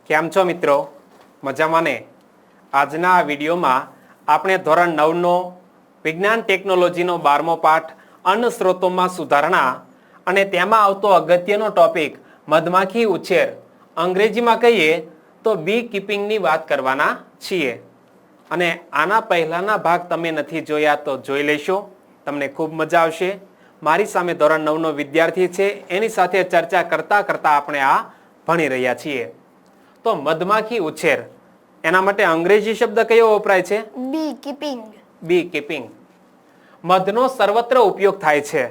કેમ છો મિત્રો? મજામાં ને? આજના આ વિડીયોમાં આપણે ધોરણ 9 નો વિજ્ઞાન ટેકનોલોજીનો 12મો પાઠ અન્ન સ્ત્રોતોમાં સુધારણા અને તેમાં આવતો અગત્યનો ટોપિક મધમાખી ઉછેર, અંગ્રેજીમાં કહીએ તો બી કીપિંગની વાત કરવાના છીએ. અને આના પહેલાના ભાગ તમે નથી જોયા તો જોઈ લેશો, તમને ખૂબ મજા આવશે. મારી સામે ધોરણ 9 નો વિદ્યાર્થી છે, એની સાથે ચર્ચા કરતા કરતા આપણે આ ભણી રહ્યા છીએ. તો મધમાખી ઉછેર, એના માટે અંગ્રેજી શબ્દ કયો વપરાય છે? બી કીપિંગ. બી કીપિંગ. મધનો સર્વત્ર ઉપયોગ થાય છે.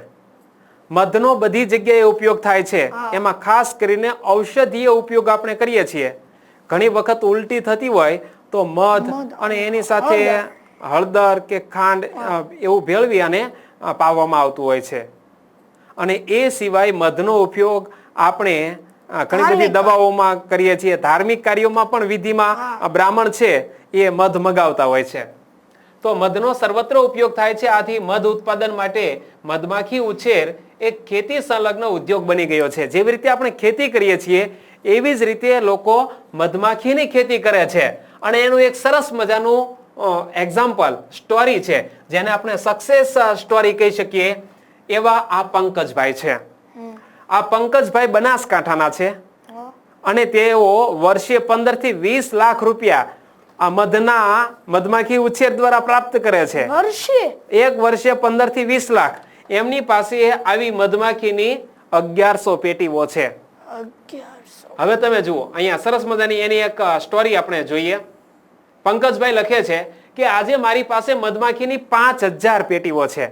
મધનો બધી જગ્યાએ ઉપયોગ થાય છે. એમાં ખાસ કરીને ઔષધીય ઉપયોગ આપણે કરીએ છીએ. ઘણી વખત ઉલટી થતી હોય તો મધ અને એની સાથે હળદર કે ખાંડ એવું ભેળવી અને પાવામાં આવતું હોય છે. અને એ સિવાય મધનો ઉપયોગ આપણે ઘણી બધી દવાઓમાં કરીએ છીએ. ધાર્મિક કાર્યોમાં પણ વિધિમાં બ્રાહ્મણ છે એ મધ મગાવતા હોય છે. તો મધનો સર્વત્ર ઉપયોગ થાય છે. આથી મધ ઉત્પાદન માટે મધમાખી ઉછેર એક ખેતી સંલગ્ન ઉદ્યોગ બની ગયો છે. જેવી રીતે આપણે ખેતી કરીએ છીએ એવી જ રીતે લોકો મધમાખીની ખેતી કરે છે. અને એનું એક સરસ મજાનું એક્ઝામ્પલ સ્ટોરી છે, જેને આપણે સક્સેસ સ્ટોરી કહી શકીએ, એવા આ પંકજભાઈ છે. આ પંકજભાઈ બનાસકાંઠાના છે અને તેઓ વર્ષે 15 થી 20 લાખ રૂપિયા આ મધમાખી ઉછેર દ્વારા પ્રાપ્ત કરે છે. એક વર્ષે 15 થી 20 લાખ. એમની પાસે આવી મધમાખીની 1100 પેટીઓ છે. હવે તમે જુઓ, અહીંયા સરસ મજાની એની એક સ્ટોરી આપણે જોઈએ. પંકજભાઈ લખે છે કે આજે મારી પાસે મધમાખીની 5000 પેટીઓ છે.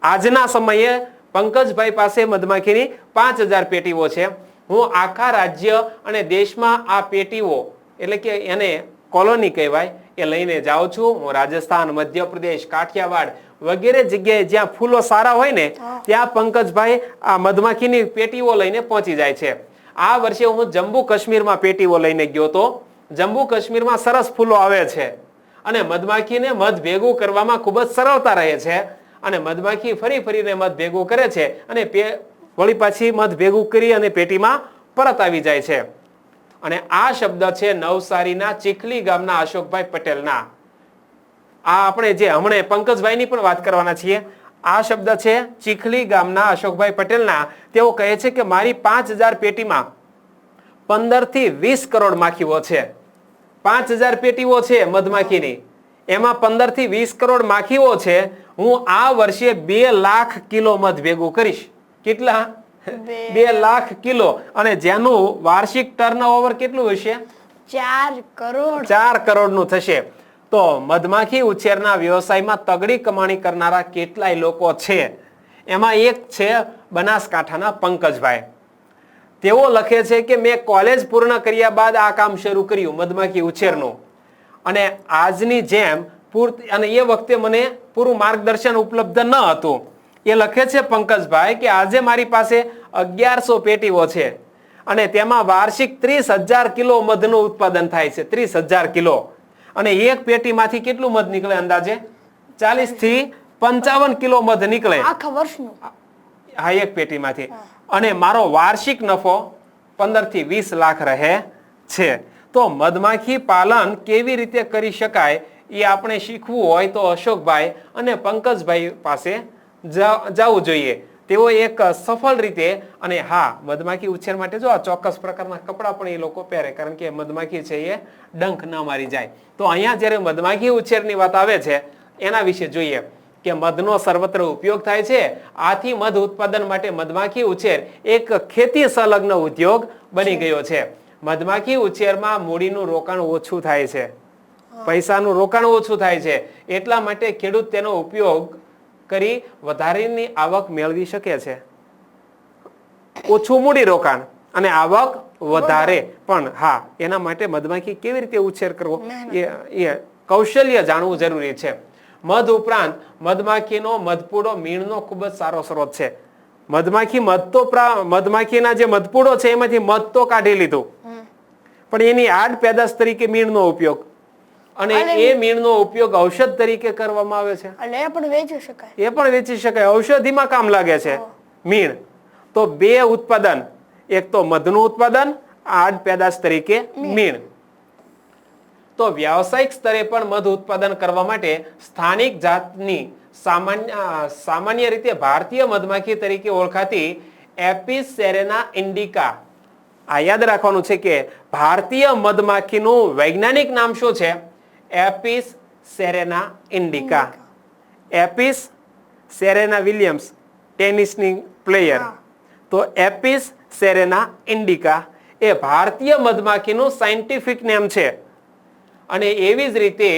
આજના સમયે પંકજભાઈ પાસે મધમાખીની 5000 પેટીઓ છે. હું આખા રાજ્ય અને દેશમાં આ પેટીઓ, એટલે કે એને કોલોની કહેવાય, એ લઈને જાઉં છું. હું રાજસ્થાન, મધ્યપ્રદેશ, કાઠિયાવાડ વગેરે જગ્યાએ જ્યાં ફૂલો સારા હોય ને ત્યાં પંકજભાઈ આ મધમાખીની પેટીઓ લઈને પહોંચી જાય છે. આ વર્ષે હું જમ્મુ કાશ્મીરમાં પેટીઓ લઈને ગયો તો. જમ્મુ કાશ્મીરમાં સરસ ફૂલો આવે છે અને મધમાખીને મધ ભેગું કરવામાં ખૂબ જ સરળતા રહે છે. અને મધમાખી ફરી ફરીને મધ ભેગું કરે છે અને વળી પાછી મધ ભેગું કરી અને પેટીમાં પરત આવી જાય છે. અને આ શબ્દ છે નવસારીના ચીખલી ગામના અશોકભાઈ પટેલના. આ આપણે જે હમણે પંકજભાઈની પણ વાત કરવાના છીએ. આ શબ્દ છે ચીખલી ગામના અશોકભાઈ પટેલના. તેઓ કહે છે કે મારી 5000 પેટીમાં 15 થી 20 કરોડ માખીઓ છે. 5000 પેટીઓ છે મધમાખીની, એમાં 15 થી 20 કરોડ માખીઓ છે. હું આ વર્ષે 2 લાખ કિલો મધ ભેગું કરીશ. કેટલા? 2 લાખ કિલો. અને જેનું વાર્ષિક ટર્નઓવર કેટલું હશે? 4 કરોડ નું થશે. તો મધમાખી ઉછેરના વ્યવસાયમાં તગડી કમાણી કરનારા કેટલાય લોકો છે. એમાં એક છે બનાસકાંઠાના પંકજભાઈ. તેઓ લખે છે કે મેં કોલેજ પૂર્ણ કર્યા બાદ આ કામ શરૂ કર્યું, મધમાખી ઉછેરનું. અને આજની જેમ અને એ વખતે મને પૂરું માર્ગદર્શન ઉપલબ્ધ ન હતું. એ લખે છે પંકજભાઈ કે આજે મારી પાસે 1100 પેટીઓ છે અને તેમાં વાર્ષિક 30,000 કિલો મધનું ઉત્પાદન થાય છે. 30,000 કિલો. અને એક પેટીમાંથી કેટલું મધ નીકળે? અંદાજે 40 થી 55 કિલો મધ નીકળે આખા વર્ષનું. હા, એક પેટીમાંથી. અને મારો વાર્ષિક નફો 15 થી 20 લાખ રહે છે. તો મધમાખી પાલન કેવી રીતે કરી શકાય એ આપણે શીખવું હોય તો અશોકભાઈ અને પંકજભાઈ પાસે જવું જોઈએ. તેઓ એક સફળ રીતે, અને હા, મધમાખી ઉછેર માટે જો આ ચોક્કસ પ્રકારના કપડાં પણ એ લોકો પહેરે, કારણ કે મધમાખી છે એ ડંખ ન મારી જાય. તો અહીંયા જ્યારે મધમાખી ઉછેરની વાત આવે છે એના વિશે જોઈએ કે મધનો સર્વત્ર ઉપયોગ થાય છે. આથી મધ ઉત્પાદન માટે મધમાખી ઉછેર એક ખેતી સંલગ્ન ઉદ્યોગ બની ગયો છે. મધમાખી ઉછેરમાં મૂડીનું રોકાણ ઓછું થાય છે, પૈસાનું રોકાણ ઓછું થાય છે. એટલા માટે ખેડૂત તેનો ઉપયોગ કરી વધારેની આવક મેળવી શકે છે. ઓછું મૂડી રોકાણ અને આવક વધારે. પણ હા, એના માટે મધમાખી કેવી રીતે ઉછેર કરવો એ કૌશલ્ય જાણવું જરૂરી છે. મધ ઉપરાંત મધમાખીનો મધપૂડો મીણનો ખૂબ જ સારો સ્ત્રોત છે. મધમાખીના જે મધપૂડો છે એમાંથી મધ તો કાઢી લીધું, પણ એની આડ પેદાશ તરીકે મીણનો ઉપયોગ, અને એ મીણનો ઉપયોગ ઔષધ તરીકે કરવામાં આવે છે. અને એ પણ વેચી શકાય. એ પણ વેચી શકાય, ઔષધિમાં કામ લાગે છે મીણ. તો બે ઉત્પાદન, એક તો મધનું ઉત્પાદન આડ પેદાશ તરીકે મીણ. તો વ્યાવસાયિક સ્તરે પણ મધ ઉત્પાદન કરવા માટે સ્થાનિક જાતની સામાન્ય રીતે ભારતીય મધમાખી તરીકે ઓળખાતી એપિસ સેરેના ઇન્ડિકા, આ યાદ રાખવાનું છે કે ભારતીય મધમાખીનું વૈજ્ઞાનિક નામ શું છે? Apis cerana indica. Apis Serena Williams, ટેનિસની પ્લેયર. તો એપિસ સેરેના ઇન્ડિકા એ ભારતીય મધમાખીનું સાયન્ટિફિક નેમ છે. અને એવી જ રીતે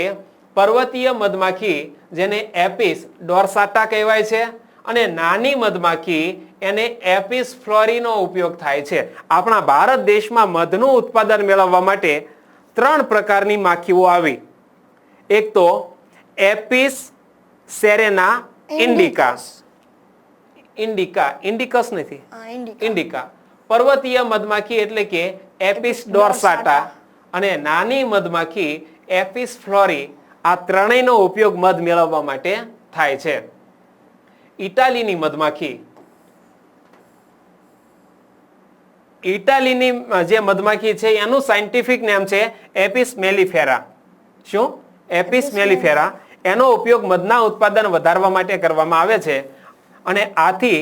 પર્વતીય મધમાખી જેને એપિસ ડોર્સાટા કહેવાય છે, અને નાની મધમાખી એને એપિસ ફ્લોરીનો ઉપયોગ થાય છે. આપણા ભારત દેશમાં મધનું ઉત્પાદન મેળવવા માટે 3 પ્રકારની માખીઓ આવી. એક તો એપિસ સેરેના ઇન્ડિકસ નથી, ઇન્ડિકા. પર્વતીય મધમાખી એટલે કે એપિસ ડોર્સાટા, અને નાની મધમાખી એપિસ ફ્લોરી. આ ત્રણેયનો ઉપયોગ મધ મેળવવા માટે થાય છે. ઇટાલીની મધમાખી, ઇટાલીની જે મધમાખી છે એનું સાયન્ટિફિક નામ છે એપિસ મેલિફેરા. શું? એપિસ મેલિફેરા. એનો ઉપયોગ મધના ઉત્પાદન વધારવા માટે કરવામાં આવે છે. અને આથી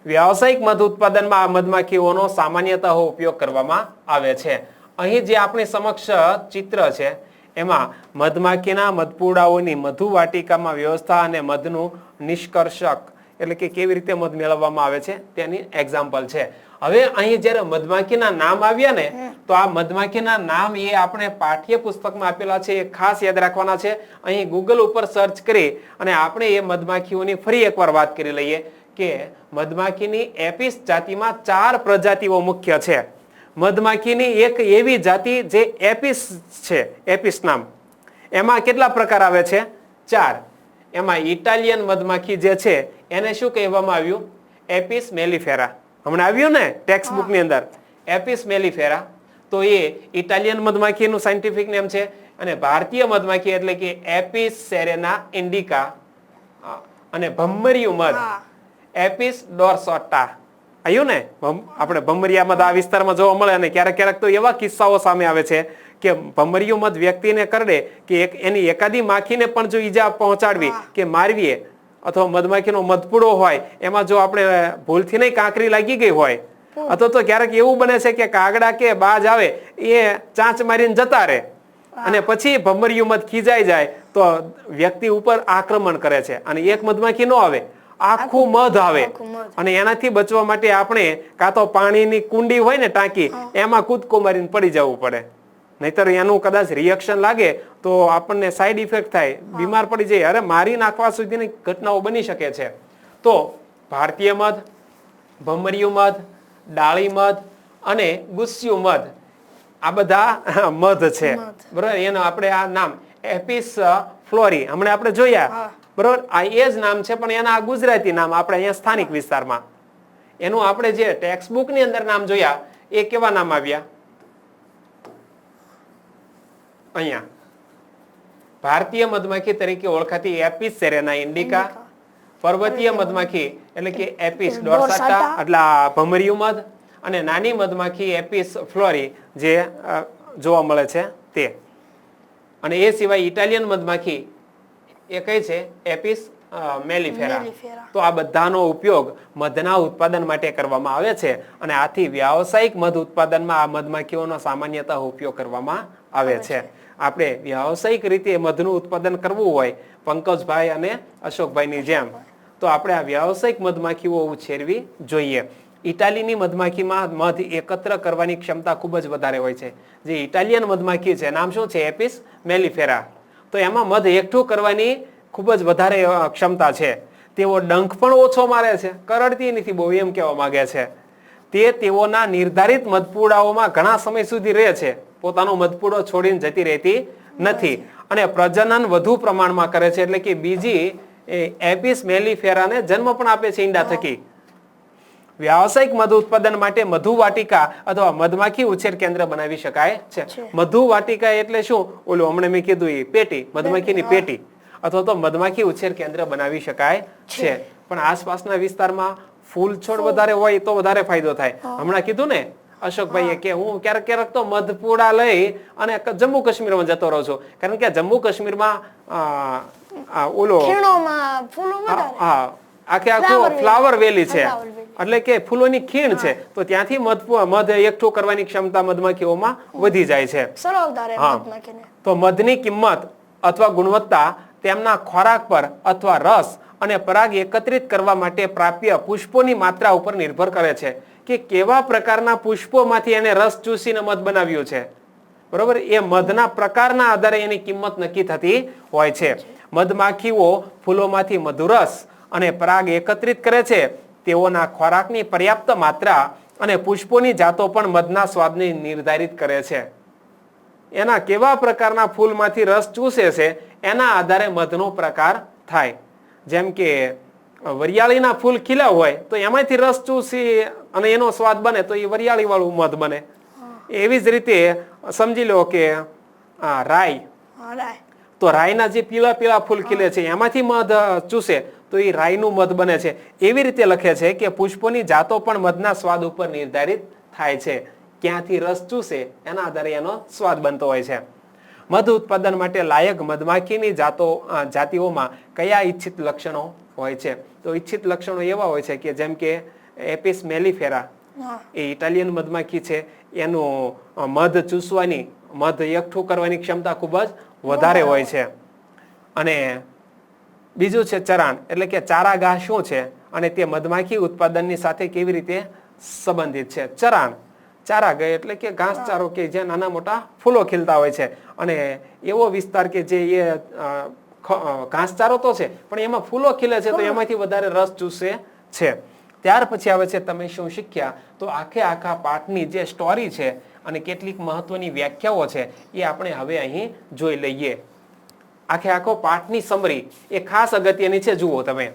વ્યાવસાયિક મધ ઉત્પાદનમાં આ મધમાખીઓનો સામાન્યતઃ ઉપયોગ કરવામાં આવે છે. અહીં જે આપણી સમક્ષ ચિત્ર છે એમાં મધમાખીના મધપૂડાઓની મધુ વાટિકામાં વ્યવસ્થા અને મધનું નિષ્કર્ષક એટલે કે કેવી રીતે મધ મેળવવામાં આવે છે તેની એક્ઝામ્પલ છે. હવે અહીં જ્યારે મધમાખીના નામ આવ્યા ને, તો આ મધમાખીના નામ એ આપણે પાઠ્યપુસ્તકમાં આપેલા છે, એ ખાસ યાદ રાખવાના છે. અહીં ગૂગલ ઉપર સર્ચ કરી અને આપણે એ મધમાખીઓની ફરી એકવાર વાત કરી લઈએ કે મધમાખીની એપિસ જાતિમાં 4 પ્રજાતિઓ મુખ્ય છે. મધમાખીની એક એવી જાતિ જે એપિસ છે, એપિસ નામ, એમાં કેટલા પ્રકાર આવે છે? 4. એમાં ઇટાલિયન મધમાખી જે છે એને શું કહેવામાં આવ્યું? એપિસ મેલિફેરા. હમણાં આવ્યું ને ટેક્સ્ટ બુક ની અંદર, એપિસ મેલિફેરા. તો એ ઇટાલિયન મધમાખીનું સાયન્ટિફિક નેમ છે. અને ભારતીય મધમાખી એટલે કે એપિસ સેરેના ઇન્ડિકા. અને ભમરિયું મધ એપિસ ડોર્સાટા. આવ્યું ને? આપણે ભમરિયા મધ આ વિસ્તારમાં જોવા મળે. અને ક્યારેક ક્યારેક તો એવા કિસ્સાઓ સામે આવે છે કે ભમરિયું મધ વ્યક્તિને કરડે કે એની એકાદી માખીને પણ જો ઈજા પહોંચાડવી કે મારવી, અથવા મધમાખીનો મધપૂડો હોય એમાં જો આપણે ભૂલથી નહીં કાંકરી લાગી ગઈ હોય, અથવા તો ક્યારેક એવું બને છે કે કાગડા કે બાજ આવે એ ચાંચ મારીને જતા રહે, અને પછી ભમરિયું મધ ખીજાઈ જાય તો વ્યક્તિ ઉપર આક્રમણ કરે છે, અને એક મધમાખી ન આવે, આખું મધ આવે. અને એનાથી બચવા માટે આપણે કાં તો પાણીની કુંડી હોય ને, ટાંકી, એમાં કૂદકો મારીને પડી જવું પડે. નહીતર એનું કદાચ રિએક્શન લાગે તો આપણને સાઈડ ઇફેક્ટ થાય, બીમાર પડી જાય, અરે મારી નાખવા સુધીની ઘટનાઓ બની શકે છે. તો ભારતીય મધ, ભમરિયું મધ, ડાળી મધ અને ગુસ્યું મધ, આ બધા મધ છે. બરોબર? એનો આપણે આ નામ એપિસ ફ્લોરી હમણાં આપણે જોયા. બરોબર? આ એ જ નામ છે, પણ એના ગુજરાતી નામ આપણે અહીંયા સ્થાનિક વિસ્તારમાં એનું આપણે જે ટેક્સ્ટ બુક ની અંદર નામ જોયા એ કેવા નામ આવ્યા? અહીંયા ભારતીય મધમાખી તરીકે ઓળખાતી એપિસ સેરેના ઇન્ડિકા, પર્વતીય મધમાખી એટલે કે એપિસ ડોર્સાટા એટલે ભમરિયું મધ, અને નાની મધમાખી એપિસ ફ્લોરી જે જોવા મળે છે તે. અને એ સિવાય ઇટાલિયન મધમાખી એ કઈ છે? એપિસ મેલિફેરા. તો આ બધાનો ઉપયોગ મધના ઉત્પાદન માટે કરવામાં આવે છે. અને આથી વ્યાવસાયિક મધ ઉત્પાદનમાં આ મધમાખીઓનો સામાન્યતઃ ઉપયોગ કરવામાં આવે છે. આપણે વ્યાવસાયિક રીતે મધનું ઉત્પાદન કરવું હોય પંકજભાઈ અને અશોકભાઈની જેમ, તો આપણે આ વ્યાવસાયિક મધમાખીઓ ઉછેરવી જોઈએ. ઇટાલીની મધમાખીમાં મધ એકત્ર કરવાની ક્ષમતા ખૂબ જ વધારે હોય છે. જે ઇટાલિયન મધમાખી છે, નામ શું છે? એપિસ મેલિફેરા. તો એમાં મધ એકઠું કરવાની ખૂબ જ વધારે ક્ષમતા છે. તેઓ ડંખ પણ ઓછો મારે છે, કરડતી નથી બહુ, એમ કહેવા માંગે છે. તે તેઓના નિર્ધારિત મધપૂડાઓમાં ઘણા સમય સુધી રહે છે, પોતાનો મધપૂડો છોડીને જતી રહેતી નથી, અને પ્રજનન વધુ પ્રમાણમાં કરે છે. એટલે કે બીજી એપિસ મેલિફેરાને જન્મ પણ આપે છે ઈંડા થકી. વ્યાવસાયિક મધ ઉત્પાદન માટે મધુ વાટિકા અથવા મધમાખી ઉછેર કેન્દ્ર બનાવી શકાય છે. મધુ વાટિકા એટલે શું? ઓલું હમણાં મેં કીધું એ પેટી, મધમાખીની પેટી, અથવા તો મધમાખી ઉછેર કેન્દ્ર બનાવી શકાય છે. પણ આસપાસના વિસ્તારમાં ફૂલ છોડ વધારે હોય તો વધારે ફાયદો થાય. હમણાં કીધું ને અશોકભાઈએ કે હું ક્યારેક ક્યારેક તો મધપુડા લઈ અને જમ્મુ કાશ્મીરમાં જતો રહું છું, કારણ કે જમ્મુ કાશ્મીરમાં ઓલો ખીણોમાં ફૂલો વધારે. હા આખે આખું ફ્લાવર વેલી છે, એટલે કે ફૂલોની ખીણ છે, તો ત્યાંથી મધ એકઠું કરવાની ક્ષમતા મધમાખીઓમાં વધી જાય છે. સરળતા રહે હા. મધ નાખીને. તો મધની કિંમત અથવા ગુણવત્તા તેમના ખોરાક પર અથવા રસ અને પરાગ એકત્રિત કરવા માટે પ્રાપ્ય પુષ્પોની માત્રા ઉપર નિર્ભર કરે છે, કે કેવા પ્રકારના પુષ્પોમાંથી એને રસ ચૂસીને મધ બનાવ્યું છે. બરોબર, એ મધના પ્રકારના આધારે એની કિંમત નક્કી થતી હોય છે. મધમાખીઓ ફૂલોમાંથી મધુરસ અને પરાગ એકત્રિત કરે છે. તેઓના ખોરાકની પર્યાપ્ત માત્રા અને પુષ્પોની જાતો પણ મધના સ્વાદને નિર્ધારિત કરે છે. એના કેવા પ્રકારના ફૂલમાંથી રસ ચૂસે છે એના આધારે મધનો પ્રકાર થાય. જેમ કે વરિયાળીના ફૂલ ખીલા હોય તો એમાંથી રસ ચૂસી અને એનો સ્વાદ બને તો એ વરિયાળી વાળું મધ બને. એવી જ રીતે સમજી લો કે રાઈ, હા, રાય. તો રાઈના જે પીળા પીળા ફૂલ ખીલે છે એમાંથી મધ ચૂસે તો એ રાઈનું મધ બને છે. એવી રીતે લખે છે કે પુષ્પોની જાતો પણ મધના સ્વાદ ઉપર નિર્ધારિત થાય છે. ક્યાંથી રસ ચૂસે એના આધારે એનો સ્વાદ બનતો હોય છે. મધ ઉત્પાદન માટે લાયક મધમાખીની જાતિઓમાં કયા ઈચ્છિત લક્ષણો હોય છે? તો ઈચ્છિત લક્ષણો એવા હોય છે કે જેમ કે એપિસ મેલિફેરા, એ ઇટાલિયન મધમાખી છે, એનું મધ ચૂસવાની, મધ એકઠું કરવાની ક્ષમતા ખૂબ જ વધારે હોય છે. અને બીજું છે ચરાણ, એટલે કે ચારાગાહ શું છે અને તે મધમાખી ઉત્પાદનની સાથે કેવી રીતે સંબંધિત છે. ચરાણ, ચારાગાહ એટલે કે ઘાસચારો કે જે નાના મોટા ફૂલો ખીલતા હોય છે, અને એવો વિસ્તાર કે જે એ ઘાસચારો તો છે પણ એમાં ફૂલો ખીલે છે તો એમાંથી વધારે રસ ચૂસે છે. ત્યાર પછી આવે છે તમે શું શીખ્યા. તો આખા પાઠની જે સ્ટોરી છે અને કેટલીક મહત્વની વ્યાખ્યાઓ છે એ આપણે હવે અહીં જોઈ લઈએ. આખો પાઠની સમરી એ ખાસ અગત્યની છે. જુઓ તમે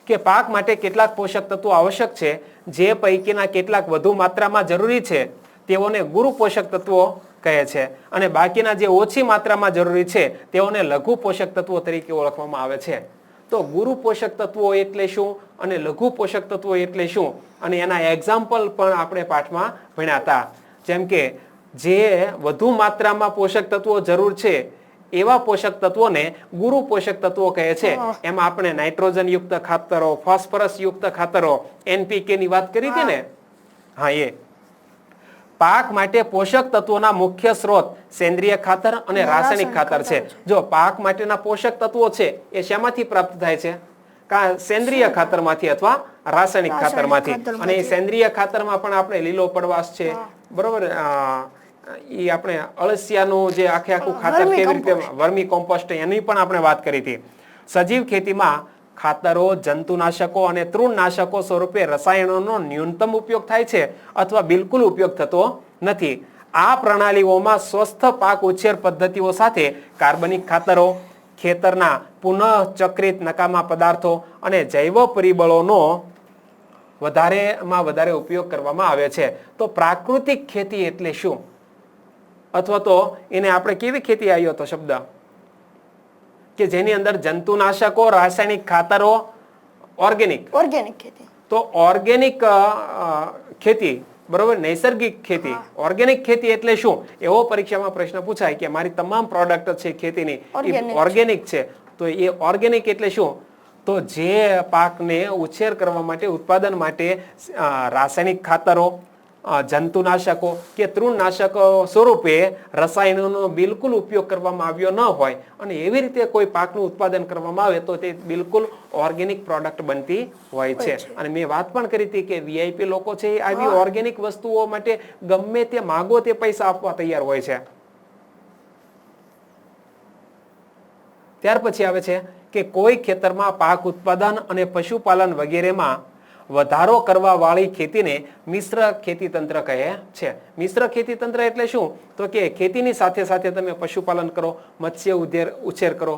કે પાક માટે કેટલાક પોષક તત્વો આવશ્યક છે, જે પૈકીના કેટલાક વધુ માત્રામાં જરૂરી છે તેઓને ગુરુ પોષક તત્વો કહે છે, અને બાકીના જે ઓછી માત્રામાં જરૂરી છે તેઓને લઘુ પોષક તત્વો તરીકે ઓળખવામાં આવે છે. તો ગુરુ પોષક તત્વો એટલે શું અને લઘુ પોષક તત્વો એટલે શું, અને એના એક્ઝામ્પલ પણ આપણે પાઠમાં ભણ્યા હતા. જેમ કે જે વધુ માત્રામાં પોષક તત્વો જરૂર છે એવા પોષક તત્વોને ગુરુ પોષક તત્વો કહે છે. એમાં આપણે નાઇટ્રોજન યુક્ત ખાતરો, ફોસ્ફરસ યુક્ત ખાતરો, NPK ની વાત કરી હતી ને. હા, એ પાક માટે પોષક તત્વોના મુખ્ય સ્ત્રોત સેન્દ્રિય ખાતર અને રાસાયણિક ખાતર છે. જો પાક માટેના પોષક તત્વો છે એ શેમાંથી પ્રાપ્ત થાય છે? સેન્દ્રિય ખાતરમાંથી અથવા રાસાયણિક ખાતરમાંથી. અને એ સેન્દ્રિય ખાતરમાં પણ આપણે લીલો પડવાશ છે, બરોબર, એ આપણે અળસિયાનું જે આખું ખાતર કેવી રીતે વર્મી કોમ્પોસ્ટ એની પણ આપણે વાત કરી હતી. સજીવ ખેતીમાં ખાતરો, જંતુનાશકો અને તૃણનાશકો સ્વરૂપે રસાયણોનો ન્યૂનતમ ઉપયોગ થાય છે અથવા બિલકુલ ઉપયોગ થતો નથી. આ પ્રણાલીઓમાં સ્વસ્થ પાક ઉછેર પદ્ધતિઓ સાથે કાર્બનિક ખાતરો, ખેતરના પુનઃચક્રિત નકામા પદાર્થો અને જૈવ પરિબળોનો વધારે ઉપયોગ કરવામાં આવે છે. તો પ્રાકૃતિક ખેતી એટલે શું, અથવા તો એને આપણે કેવી ખેતી આવ્યો હતો શબ્દ કે જેની અંદર જંતુનાશકો, રાસાયણિક ખાતરો, ઓર્ગેનિક ખેતી. તો ઓર્ગેનિક ખેતી, બરોબર, નૈસર્ગિક ખેતી. ઓર્ગેનિક ખેતી એટલે શું? એવો પરીક્ષામાં પ્રશ્ન પૂછાય કે મારી તમામ પ્રોડક્ટ છે ખેતીની ઓર્ગેનિક છે, તો એ ઓર્ગેનિક એટલે શું? તો જે પાકને ઉછેર કરવા માટે, ઉત્પાદન માટે રાસાયણિક ખાતરો, જંતુનાશકો કે તૃણનાશકો સ્વરૂપે રસાયણોનો બિલકુલ ઉપયોગ કરવામાં આવ્યો ન હોય અને એવી રીતે કોઈ પાકનું ઉત્પાદન કરવામાં આવે તો તે બિલકુલ ઓર્ગેનિક પ્રોડક્ટ બનતી હોય છે. અને મેં વાત પણ કરી હતી કે VIP લોકો છે એ આવી ઓર્ગેનિક વસ્તુઓ માટે ગમે તે માગો તે પૈસા આપવા તૈયાર હોય છે. ત્યાર પછી આવે છે કે કોઈ ખેતરમાં પાક ઉત્પાદન અને પશુપાલન વગેરેમાં વધારો કરવા વાળી ખેતીને મિશ્ર ખેતી તંત્ર કહે છે. મિશ્ર ખેતી તંત્ર એટલે શું? તો કે ખેતીની સાથે સાથે તમે પશુપાલન કરો, મત્સ્ય ઉછેર કરો,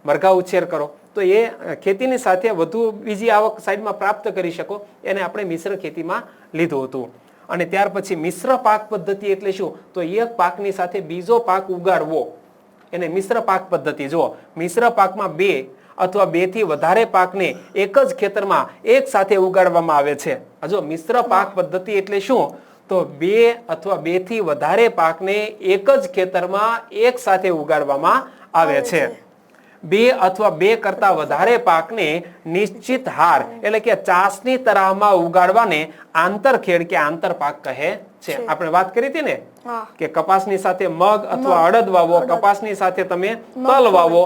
મરઘા ઉછેર કરો, તો એ ખેતીની સાથે વધુ બીજી આવક સાઈડમાં પ્રાપ્ત કરી શકો, એને આપણે મિશ્ર ખેતીમાં લીધું હતું. અને ત્યાર પછી મિશ્ર પાક પદ્ધતિ એટલે શું? તો એક પાકની સાથે બીજો પાક ઉગાડવો, એને મિશ્ર પાક પદ્ધતિ. જો મિશ્ર પાકમાં 2 અથવા 2 થી વધારે પાકને એક જ ખેતરમાં એક સાથે ઉગાડવામાં આવે છે. જો મિશ્ર પાક પદ્ધતિ એટલે શું? તો 2 અથવા 2 થી વધારે પાકને એક જ ખેતરમાં એક સાથે ઉગાડવામાં આવે છે. 2 અથવા 2 કરતા વધારે પાકને નિશ્ચિત હાર એટલે કે ચાસની તરાહમાં ઉગાડવાને આંતરખેડ કે આંતરપાક કહે છે. આપણે વાત કરી હતી ને હા. કે કપાસની સાથે મગ અથવા અડદ વાવો, કપાસની સાથે તમે તલ વાવો,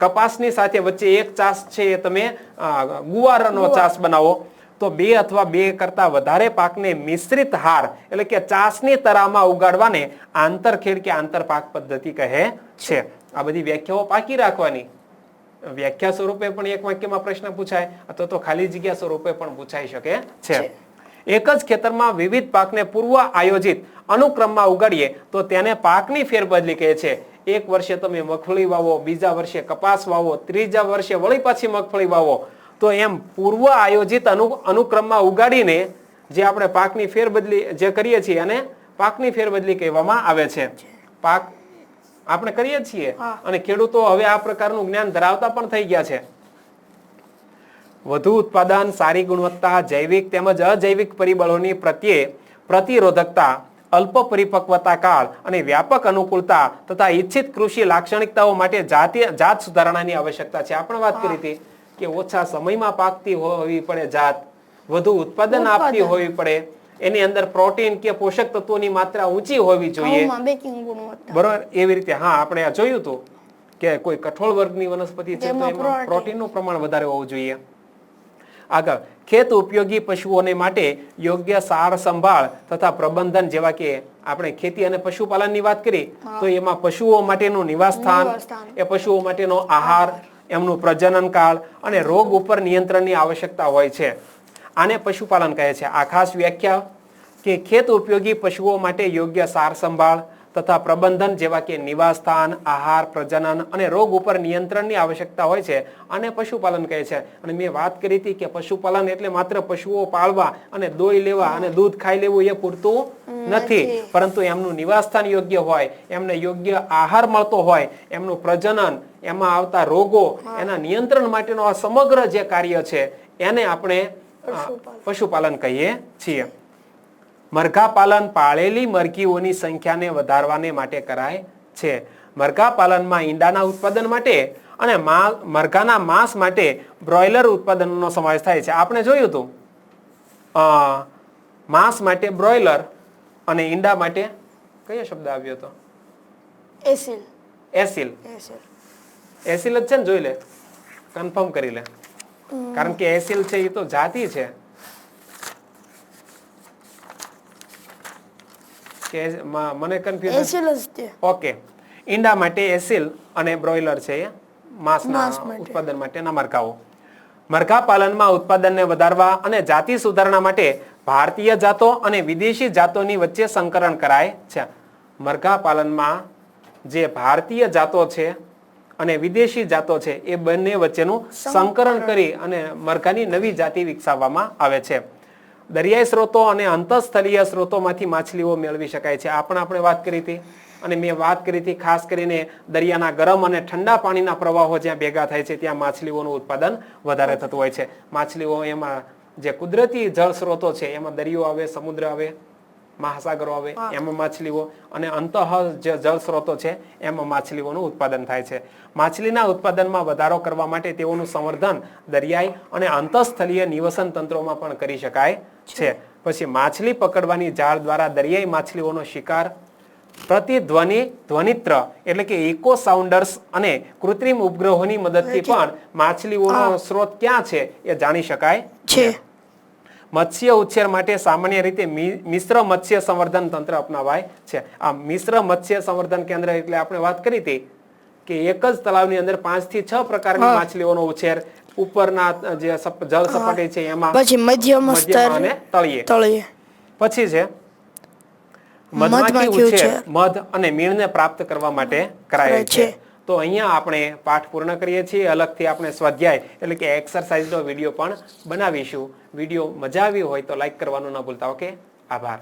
કપાસની સાથે વચ્ચે એક ચાસ છે એ તમે ગુવારનો ચાસ બનાવો, તો 2 અથવા 2 કરતા વધારે પાકને મિશ્રિત હાર એટલે કે ચાસની તરાહમાં ઉગાડવાને આંતરખેડ કે આંતરપાક પદ્ધતિ કહે છે. આ બધી વ્યાખ્યાઓ પાકી રાખવાની. વ્યાખ્યા સ્વરૂપે પણ એક વાક્યમાં પ્રશ્ન પૂછાય અથવા તો ખાલી જગ્યા સ્વરૂપે પણ પૂછાઈ શકે છે. એક જ ખેતરમાં વિવિધ પાકને પૂર્વ આયોજિત અનુક્રમમાં ઉગાડીએ તો તેને પાકની ફેરબદલી કહે છે. એક વર્ષે તમે મગફળી વાવો, બીજા વર્ષે કપાસ વાવો, ત્રીજા વર્ષે વળી પાછી મગફળી વાવો, તો એમ પૂર્વ આયોજિત અનુક્રમમાં ઉગાડીને જે આપણે પાકની ફેરબદલી જે કરીએ છીએ અને પાકની ફેરબદલી કહેવામાં આવે છે. પાક આપણે કરીએ છીએ અને ખેડૂતો હવે આ પ્રકારનું જ્ઞાન ધરાવતા પણ થઈ ગયા છે. વધુ ઉત્પાદન, સારી ગુણવત્તા, જૈવિક તેમજ અજૈવિક પરિબળોની પ્રત્યે પ્રતિરોધકતા, અલ્પ પરિપક્વતા કાળ અને વ્યાપક અનુકૂળતા તથા ઈચ્છિત કૃષિ લાક્ષણિકતાઓ માટે જાત સુધારણાની આવશ્યકતા છે. આપણે વાત કરી હતી કે ઓછા સમયમાં પાકતી હોવી પડે જાત, વધુ ઉત્પાદન આપતી હોવી પડે, એની અંદર પ્રોટીન કે પોષક તત્વોની માત્રા ઊંચી હોવી જોઈએ, બરોબર. એવી રીતે આપણે જોયું હતું કે કોઈ કઠોળ વર્ગની વનસ્પતિ છે તો એમાં પ્રોટીનનું પ્રમાણ વધારે હોવું જોઈએ. આગળ, ખેત ઉપયોગી પશુઓને માટે યોગ્ય સાર સંભાળ તથા પ્રબંધન, જેવા કે આપણે ખેતી અને પશુપાલનની વાત કરી તો એમાં પશુઓ માટેનું નિવાસસ્થાન, એ પશુઓ માટેનો આહાર, એમનું પ્રજનન કાળ અને રોગ ઉપર નિયંત્રણની આવશ્યકતા હોય છે. આને પશુપાલન કહે છે. આ ખાસ વ્યાખ્યા કે ખેત ઉપયોગી પશુઓ માટે યોગ્ય સાર સંભાળ તથા પ્રબંધન, જેવા કે નિવાસસ્થાન, આહાર, પ્રજનન અને રોગ ઉપર નિયંત્રણની આવશ્યકતા હોય છે, અને પશુપાલન કહે છે. અને મેં વાત કરી હતી કે પશુપાલન એટલે માત્ર પશુઓ પાળવા અને દોઈ લેવા અને દૂધ ખાઈ લેવું એ પૂરતું નથી, પરંતુ એમનું નિવાસસ્થાન યોગ્ય હોય, એમને યોગ્ય આહાર મળતો હોય, એમનું પ્રજનન, એમાં આવતા રોગો, એના નિયંત્રણ માટેનો આ સમગ્ર જે કાર્ય છે એને આપણે પશુપાલન કહીએ છીએ. મરઘા પાલન પાળેલી મરઘીઓની સંખ્યાને વધારવાને માટે કરાય છે. મરઘા પાલનમાં ઈંડાના ઉત્પાદન માટે અને મરઘાના માંસ માટે બ્રોઇલર ઉત્પાદનનો સમાવેશ થાય છે. આપણે જોયું હતું માંસ માટે બ્રોઇલર અને ઈંડા માટે કયો શબ્દ આવ્યો હતો? એસિલ. એસિલ. એસિલ જ છે ને? જોઈ લે, કન્ફર્મ કરી લે, કારણ કે એસિલ છે એ તો જાતિ છે. મને કન્ફ્યુઝન. ઓકે, ઈંડા માટે એસિલ અને બ્રોઇલર છે એ માંસના ઉત્પાદન માટેના મરઘાઓ. મરઘા પાલનમાં ઉત્પાદનને વધારવા અને જાતિ સુધારણા માટે ભારતીય જાતો અને વિદેશી જાતોની વચ્ચે સંકરણ કરાય છે. મરઘા પાલનમાં જે ભારતીય જાતો છે અને વિદેશી જાતો છે એ બંને વચ્ચેનું સંકરણ કરી અને મરઘાની નવી જાતિ વિકસાવવામાં આવે છે. દરિયાઈ સ્ત્રોતો અને અંતઃસ્થલીય સ્ત્રોતોમાંથી માછલીઓ મેળવી શકાય છે. આપણે વાત કરી હતી અને મેં વાત કરી હતી ખાસ કરીને દરિયાના ગરમ અને ઠંડા પાણીના પ્રવાહો જ્યાં ભેગા થાય છે ત્યાં માછલીઓનું ઉત્પાદન વધારે થતું હોય છે. માછલીઓ એમાં જે કુદરતી જળ સ્ત્રોતો છે એમાં દરિયો આવે, સમુદ્ર આવે, મહાસાગરો આવે, એમાં માછલીઓ, અને અંતઃ જે જળ સ્ત્રોતો છે એમાં માછલીઓનું ઉત્પાદન થાય છે. માછલીના ઉત્પાદનમાં વધારો કરવા માટે તેઓનું સંવર્ધન દરિયાઈ અને અંતઃસ્થલીય નિવસન તંત્રોમાં પણ કરી શકાય છે. પછી માછલી પકડવાની જાળ દ્વારા દરિયાઈ માછલીઓનો શિકાર, ધ્વનિત્ર એટલે કે ઇકો સાઉન્ડર્સ અને કૃત્રિમ ઉપગ્રહોની મદદથી પણ માછલીઓનો સ્ત્રોત ક્યાં છે એ જાણી શકાય છે. મત્સ્ય ઉછેર માટે સામાન્ય રીતે મિશ્ર મત્સ્ય સંવર્ધન તંત્ર અપનાવાય છે. આ મિશ્ર મત્સ્ય સંવર્ધન કેન્દ્ર એટલે આપણે વાત કરી હતી કે એક જ તળાવની અંદર 5 થી 6 પ્રકારની માછલીઓનો ઉછેર, ઉપરના જે જળ સપાટી છે એમાં, પછી મધ્યમ સ્તર અને તળિયે. પછી છે મધમાખી ઉછેર, મધ અને મીણને પ્રાપ્ત કરવા માટે કરાય છે. તો અહીંયા આપણે પાઠ પૂર્ણ કરીએ છીએ. અલગથી આપણે સ્વાધ્યાય એટલે કે એક્સરસાઇઝનો વિડીયો પણ બનાવીશું. વિડીયો મજા આવી હોય તો લાઈક કરવાનું ન ભૂલતા. ઓકે, આભાર.